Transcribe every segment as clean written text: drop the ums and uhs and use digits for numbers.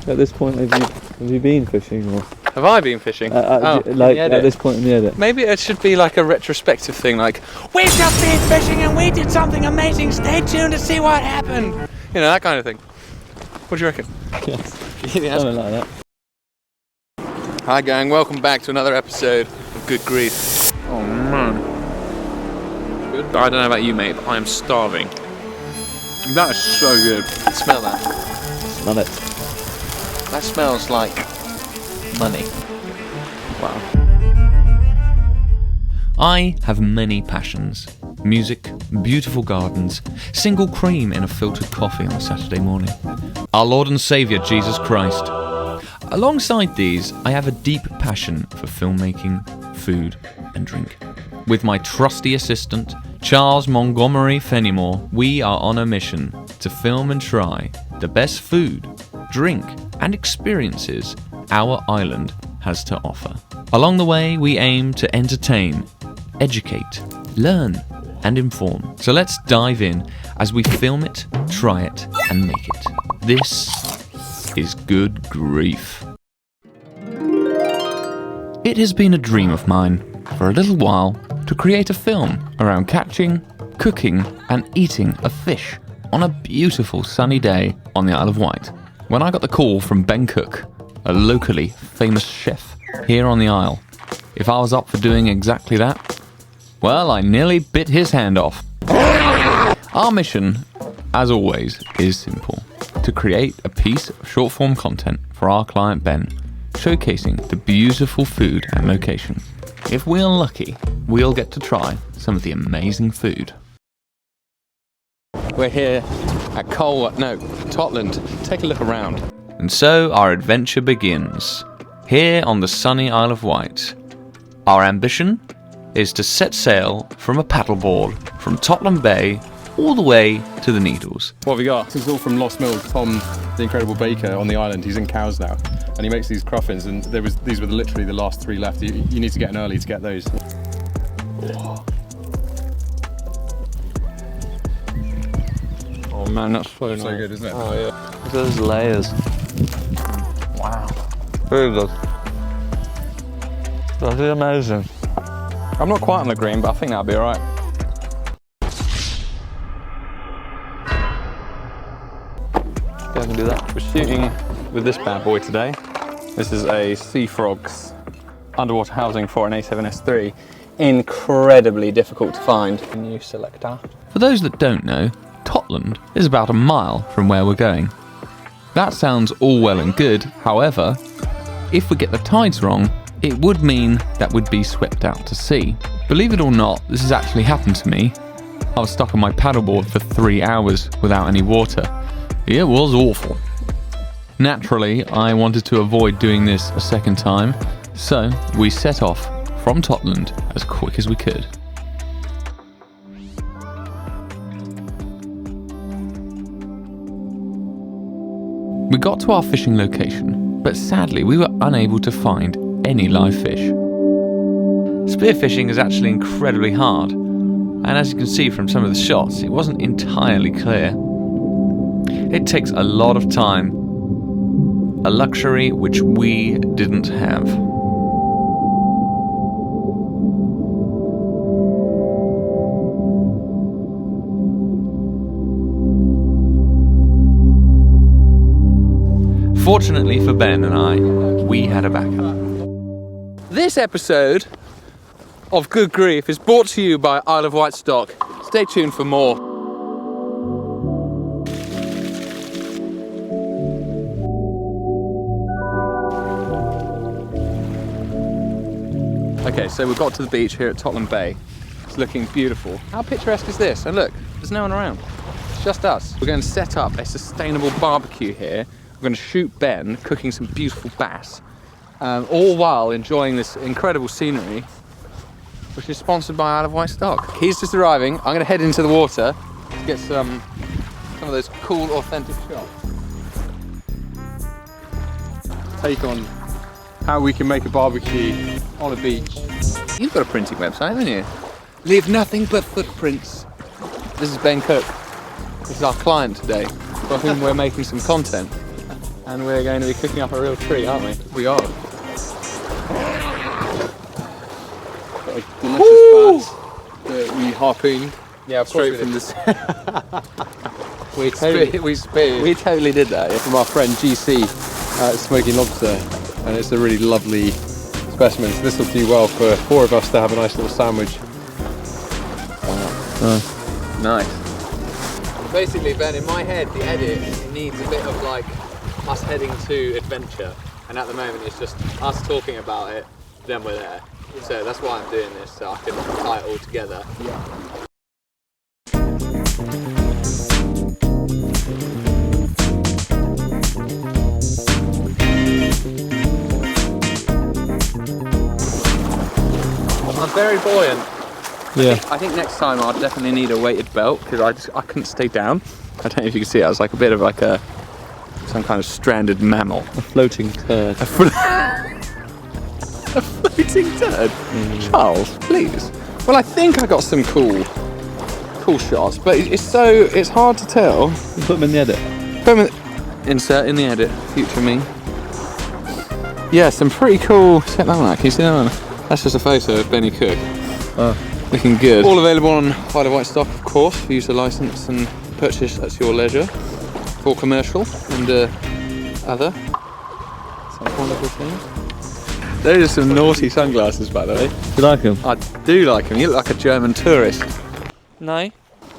At this point, have you been fishing? Or? Have I been fishing? At this point in the edit. Maybe it should be like a retrospective thing, like, we've just been fishing and we did something amazing, stay tuned to see what happened. You know, that kind of thing. What do you reckon? Yes. Yeah. Something like that. Hi gang, welcome back to another episode of Good Grief. Oh man. Good. I don't know about you mate, but I am starving. That is so good. Smell that. Smell it. That smells like money. Wow. I have many passions. Music, beautiful gardens, single cream in a filtered coffee on a Saturday morning. Our Lord and Saviour, Jesus Christ. Alongside these, I have a deep passion for filmmaking, food and drink. With my trusty assistant, Charles Montgomery Fenimore, we are on a mission to film and try the best food, drink and experiences our island has to offer. Along the way, we aim to entertain, educate, learn and inform. So let's dive in as we film it, try it and make it. This is Good Grief. It has been a dream of mine for a little while to create a film around catching, cooking and eating a fish on a beautiful sunny day on the Isle of Wight. When I got the call from Ben Cook, a locally famous chef here on the Isle, if I was up for doing exactly that, well, I nearly bit his hand off. Our mission, as always, is simple: to create a piece of short-form content for our client Ben, showcasing the beautiful food and location. If we're lucky, we'll get to try some of the amazing food. We're here at Totland. Take a look around. And so our adventure begins, here on the sunny Isle of Wight. Our ambition is to set sail from a paddleboard from Totland Bay all the way to the Needles. What have we got? This is all from Lost Mills. Tom, the incredible baker on the island, he's in Cowes now, and he makes these cruffins, and these were literally the last 3 left. You need to get in early to get those. Oh man, that's so nice. So good, isn't it? Oh yeah. Look at those layers. Wow. Very good. That is amazing. I'm not quite on the green, but I think that'll be alright. Yeah, I can do that. We're shooting with this bad boy today. This is a Sea Frogs underwater housing for an A7S3. Incredibly difficult to find. New selector. For those that don't know, Totland is about a mile from where we're going. That sounds all well and good, however, if we get the tides wrong, it would mean that we'd be swept out to sea. Believe it or not, this has actually happened to me. I was stuck on my paddleboard for 3 hours without any water. It was awful. Naturally, I wanted to avoid doing this a second time, so we set off from Totland as quick as we could. We got to our fishing location, but sadly we were unable to find any live fish. Spearfishing is actually incredibly hard, and as you can see from some of the shots, it wasn't entirely clear. It takes a lot of time, a luxury which we didn't have. Fortunately for Ben and I, we had a backup. This episode of Good Grief is brought to you by Isle of Wight stock. Stay tuned for more. Okay, so we've got to the beach here at Totland Bay. It's looking beautiful. How picturesque is this? And look, there's no one around. It's just us. We're going to set up a sustainable barbecue here. We're going to shoot Ben cooking some beautiful bass, all while enjoying this incredible scenery, which is sponsored by Isle of Wight stock. He's just arriving. I'm going to head into the water to get some of those cool, authentic shots. Take on how we can make a barbecue on a beach. You've got a printing website, haven't you? Leave nothing but footprints. This is Ben Cook. This is our client today, for whom we're making some content. and we're going to be cooking up a real treat, aren't we? We are. Got a delicious bass that we harpooned. Yeah, straight from this. We totally did that. Yeah. from our friend GC at Smoking Lobster, and it's a really lovely specimen. So this will do well for 4 of us to have a nice little sandwich. Nice. Basically, Ben, in my head, the edit needs a bit of like us heading to adventure, and at the moment it's just us talking about it, then we're there. So that's why I'm doing this, so I can tie it all together. I'm very buoyant. Yeah. I think next time I'll definitely need a weighted belt because I couldn't stay down. I don't know if you can see it. I was like a bit of like some kind of stranded mammal. A floating turd. A floating turd? Charles, please. Well, I think I got some cool shots, but it's hard to tell. Put them in the edit. Insert in the edit, future me. Yeah, some pretty cool. Check that one out. Can you see that one? That's just a photo of Benny Cook. Looking good. All available on Isle of Wight stock, of course, for use of license and purchase at your leisure for commercial and other. Some wonderful things. Those are some naughty sunglasses, by the way. You like them? I do like them. You look like a German tourist. No.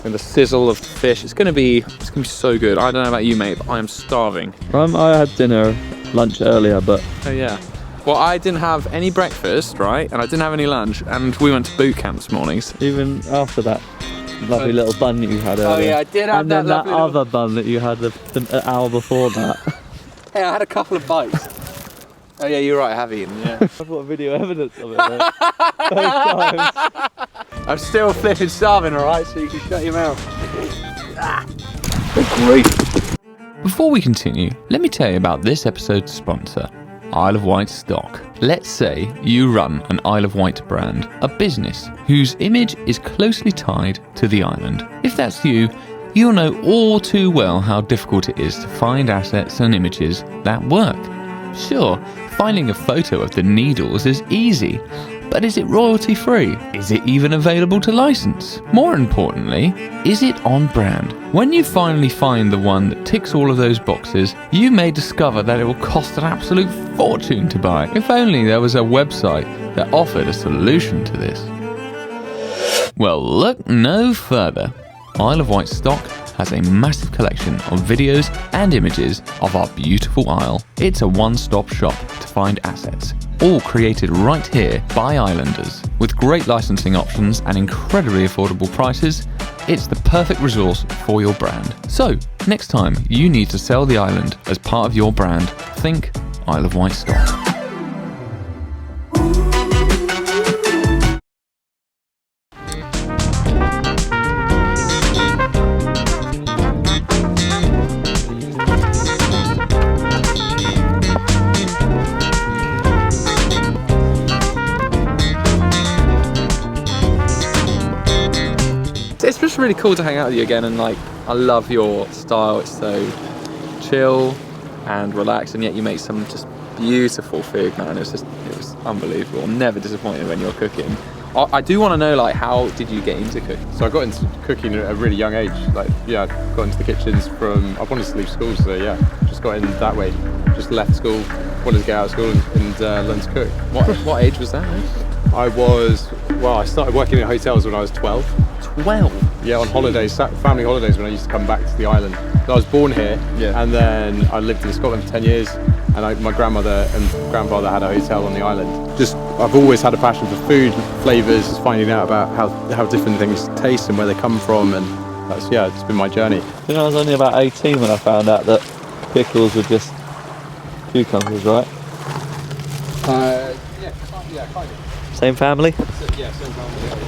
And the sizzle of the fish. It's gonna be so good. I don't know about you, mate, but I am starving. I had lunch earlier, but Oh yeah. Well, I didn't have any breakfast, right? And I didn't have any lunch, and we went to boot camp this morning. even after that lovely little bun that you had earlier. Oh yeah, I did have and that then that lovely little... other bun that you had the hour before that. Hey, I had a couple of bites. Oh yeah, you're right, I have eaten, yeah. I've got video evidence of it though. Both times. I'm still flipping starving, alright, so you can shut your mouth. Great. Before we continue, let me tell you about this episode's sponsor, Isle of Wight stock. Let's say you run an Isle of Wight brand, a business whose image is closely tied to the island. If that's you, you'll know all too well how difficult it is to find assets and images that work. Sure, finding a photo of the Needles is easy, but is it royalty free? Is it even available to license? More importantly, is it on brand? When you finally find the one that ticks all of those boxes, you may discover that it will cost an absolute fortune to buy. If only there was a website that offered a solution to this. Well, look no further. Isle of Wight stock has a massive collection of videos and images of our beautiful isle. It's a one-stop shop to find assets, all created right here by islanders. With great licensing options and incredibly affordable prices, it's the perfect resource for your brand. So, next time you need to sell the island as part of your brand, think Isle of Wight stock. It's just really cool to hang out with you again, and like, I love your style. It's so chill and relaxed, and yet you make some just beautiful food, man. It was unbelievable. I'm never disappointed when you're cooking. I do want to know, like, how did you get into cooking? So I got into cooking at a really young age. Like, yeah, I got into the kitchens from, I wanted to leave school, so yeah, just got in that way. Just left school, wanted to get out of school and learn to cook. What age was that, mate? I started working in hotels when I was 12. 12? Yeah, on holidays, family holidays when I used to come back to the island. So I was born here, and then I lived in Scotland for 10 years, and my grandmother and grandfather had a hotel on the island. I've always had a passion for food, flavours, finding out about how different things taste and where they come from, and it's been my journey. You know, I was only about 18 when I found out that pickles were just cucumbers, right? Yeah, kind of. Same family? Yeah, same family.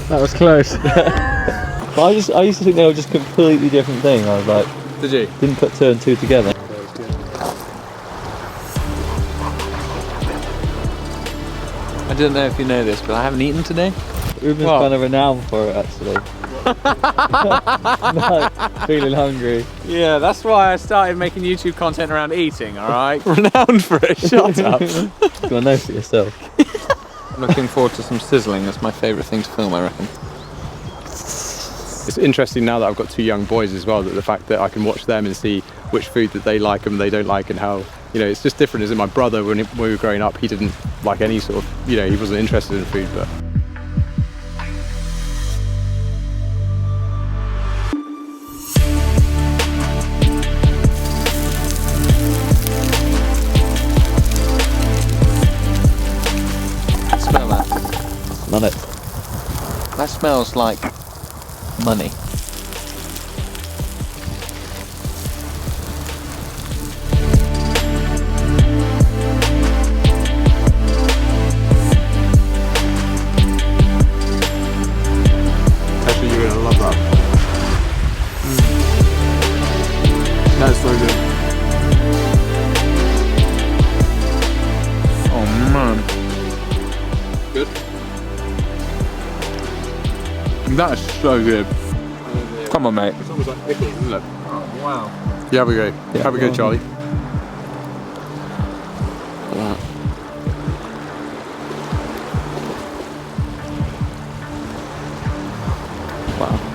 That was close. But I used to think they were just completely different things. I was like, Did you? Didn't put 2 and 2 together. I don't know if you know this, but I haven't eaten today. Ruben's What? kind of renowned for it, actually. Like, feeling hungry. Yeah, that's why I started making YouTube content around eating, alright? Renowned for it, shut up. You gotta know for yourself. Looking forward to some sizzling, that's my favourite thing to film, I reckon. It's interesting now that I've got 2 young boys as well, that the fact that I can watch them and see which food that they like and they don't like, and how, you know, it's just different. Isn't it? My brother, when we were growing up, he didn't like any sort of, you know, he wasn't interested in food, but Smell that. Smell it. That smells like money. actually you're gonna love that. That's so good. Oh man. Good. That is so good. Come on, mate. It's almost like pickles, isn't it? Oh, wow. Yeah, have a go. Have a go, Charlie.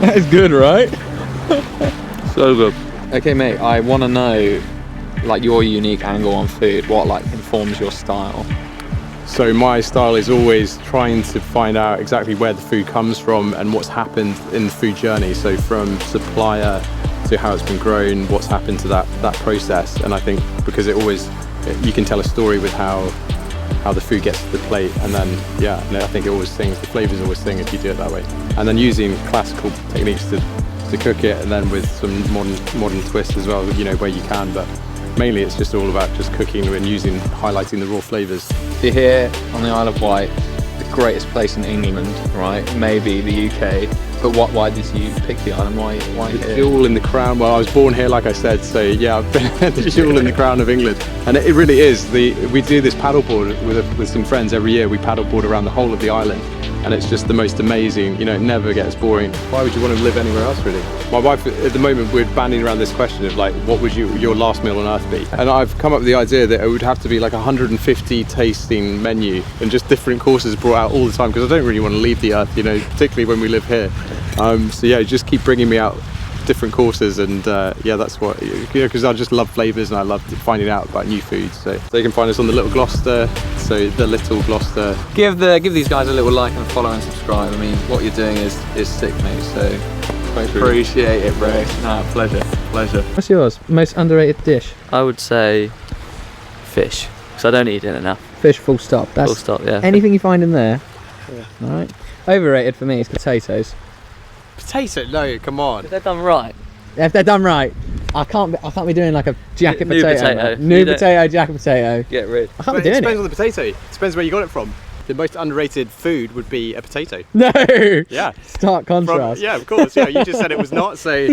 That is good, right? So good. Okay, mate, I want to know, like, your unique angle on food. What, like, informs your style? So my style is always trying to find out exactly where the food comes from and what's happened in the food journey. So from supplier to how it's been grown, what's happened to that process. And I think because you can tell a story with how the food gets to the plate, and then and I think it always sings. The flavors always sing if you do it that way. And then using classical techniques to cook it, and then with some modern twists as well, you know, where you can. But mainly it's just all about just cooking and highlighting the raw flavors. You're here on the Isle of Wight, the greatest place in England, right? Maybe the UK. But why did you pick the island? Why The here? jewel in the crown. Well, I was born here, like I said, so yeah, I've been the jewel in the crown of England, and it really is. We do this paddleboard with some friends every year. We paddleboard around the whole of the island, and it's just the most amazing. You know, it never gets boring. Why would you want to live anywhere else, really? My wife, at the moment, we're banding around this question of like, what would your last meal on earth be? And I've come up with the idea that it would have to be like 150 tasting menu and just different courses brought out all the time, because I don't really want to leave the earth, you know, particularly when we live here. So yeah, just keep bringing me out different courses, and yeah, that's what, you know, because I just love flavors and I love finding out about new foods. So they can find us on the Little Gloucester, so the Little Gloucester. Give these guys a little like and follow and subscribe. I mean, what you're doing is sick, mate. So Thanks, Ruben. appreciate it, bro. No, pleasure. What's yours? Most underrated dish? I would say fish, because I don't eat it enough. Fish, full stop. That's Full stop, yeah. anything you find in there. All right. Overrated for me is potatoes. Potato? No, come on. If they're done right. If they're done right, I can't be doing like a jacket New potato. potato. New You don't- potato, jacket potato. Get rid. I can't But be it doing depends it. on the potato. It depends where you got it from. The most underrated food would be a potato. No. Yeah. Stark contrast. Yeah, of course. Yeah, you just said it was not. So,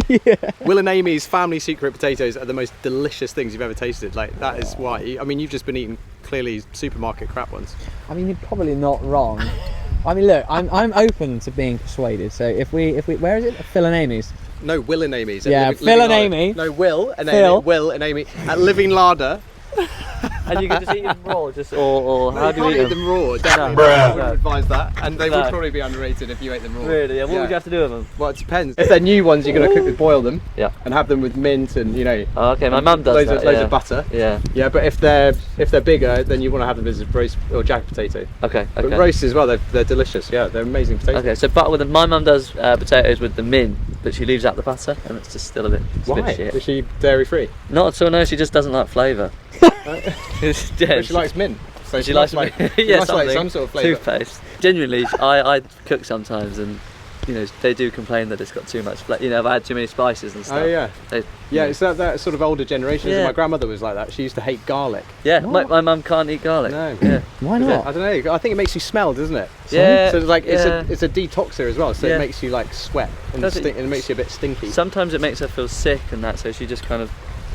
Will and Amy's family secret potatoes are the most delicious things you've ever tasted. Like, that is why. I mean, you've just been eating clearly supermarket crap ones. I mean, you're probably not wrong. I mean, look, I'm open to being persuaded. So if we where is it? Phil and Amy's. No, Will and Amy's. Yeah, Phil and Amy. No, Will and Phil. Amy. Will and Amy at Living Larder. And you can just eat them raw, or No, how you do can't you eat eat them? them raw. Definitely. No. I wouldn't advise that. And they No. would probably be underrated if you ate them raw. Really? Yeah. What would you have to do with them? Well, it depends. If they're new ones, you're going to boil them. Yeah. And have them with mint and, you know. Oh, okay, my mum does loads that. Loads yeah. of butter. Yeah. Yeah, but if they're bigger, then you want to have them as a roast or jacket potato. Okay. But Okay. roast as well, they're delicious. Yeah, they're amazing potatoes. Okay. So butter with the, my mum does potatoes with the mint, but she leaves out the butter, and it's just still a bit. It's a Why? bit shit. Is she dairy free? Not at all. No, she just doesn't like flavour. It's But dead. she likes mint. So She likes like, mint. she Yeah, must like something. some sort of flavour. Toothpaste. Genuinely, I cook sometimes, and you know they do complain that it's got too much. You know, I've had too many spices and stuff. Oh yeah. They, Yeah, it's that sort of older generation. Yeah. My grandmother was like that. She used to hate garlic. Yeah, my mum can't eat garlic. No. Yeah. Why I not? don't know. I think it makes you smell, doesn't it? Yeah. So it's like yeah. it's a detoxer as well. So Yeah. it makes you like sweat and, Does it? and it makes you a bit stinky. Sometimes it makes her feel sick and that, so she just kind of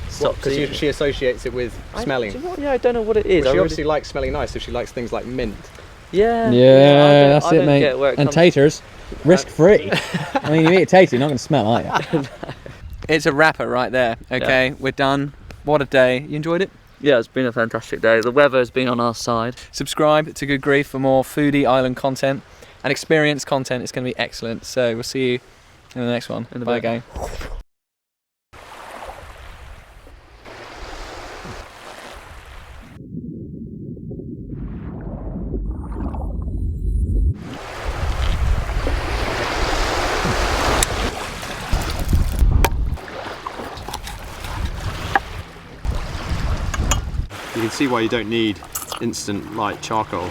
stops Because eating. she associates it with smelling. Do you know what? Yeah, I don't know what it is. Well, I she really- obviously likes smelling nice, so she likes things like mint. Yeah. Yeah, that's I it, don't mate. get where it And comes- taters, risk-free. I mean, you eat a tater, you're not going to smell, are you? It's a wrapper right there. Okay, we're done. What a day. You enjoyed it? Yeah, it's been a fantastic day. The weather has been on our side. Subscribe to Good Grief for more foodie island content and experience content. It's going to be excellent. So we'll see you in the next one. In a Bye, bit. gang. You can see why you don't need instant like charcoal.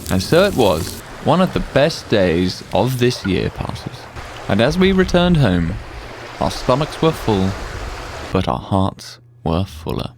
And so it was. One of the best days of this year passes. And as we returned home, our stomachs were full, but our hearts were fuller.